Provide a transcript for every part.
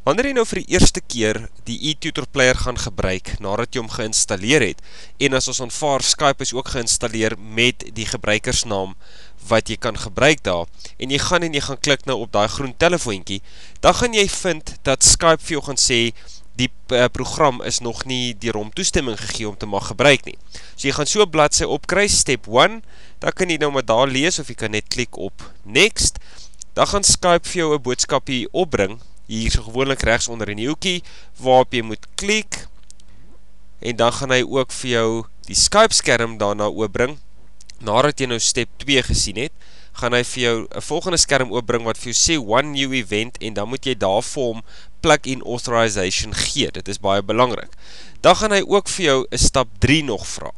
Wanneer jy nou vir die eerste keer die eTutor player gaan gebruik, nadat jy hom geïnstalleer het, en as ons aanvaar, Skype is ook geïnstalleer met die gebruikersnaam wat jy kan gebruik daar, en jy gaan klik nou op die groen telefoontjie, dan gaan jy vind dat Skype vir jou gaan sê, die program is nog nie deur hom toestemming gegee om te mag gebruik nie. So jy gaan so 'n bladsy opkry, step 1, dan kan jy nou maar daar lees, of jy kan net klik op next, dan gaan Skype vir jou 'n boodskapie opbring, hier so gewoonlik regs onder in die hoekie, waarop jy moet klik, en dan gaan hy ook vir jou die Skype skerm daarna oopbring, nadat jy nou step 2 gesien het, gaan hy vir jou 'n volgende skerm oopbring wat vir jou sê one new event, en dan moet jy daar vir hom plug-in authorization gee, dit is baie belangrik. Dan gaan hy ook vir jou 'n stap 3 nog vra,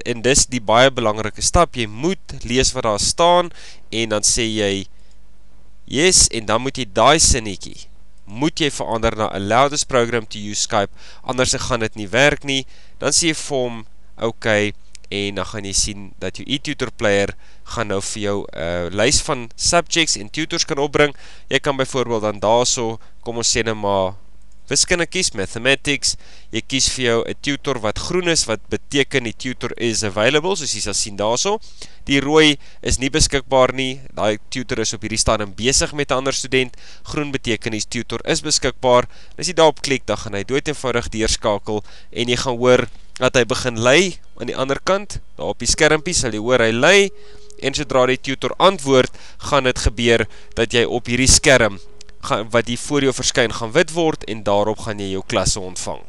en dis die baie belangrike stap, jy moet lees wat daar staan, en dan sê jy yes, en dan moet jy daai sinnetjie moet jy verander na allow this program to use Skype, anders gaan dit nie werk nie, dan sê jy vir hom, ok, en dan gaan jy sien dat jou eTutor player gaan nou vir jou lys van subjects en tutors kan opbring. Jy kan byvoorbeeld dan daarso, kom ons sê nou maar, wiskunde kies, mathematics, jy kies vir jou 'n tutor wat groen is, wat beteken die tutor is available, soos jy sal sien daarso. Die rooi is nie beskikbaar nie, die tutor is op hierdie stadium besig met 'n ander student, groen beteken die tutor is beskikbaar, as jy daarop klik, dan gaan hy dood eenvoudig deurskakel, en jy gaan hoor dat hy begin lei, aan die ander kant, daar op die skermpie sal jy hoor hy lei, en sodra die tutor antwoord, gaan dit gebeur, dat jy op hierdie skerm, wat die voor jou verskyn, gaan wit word, en daarop gaan jy jou klasse ontvang.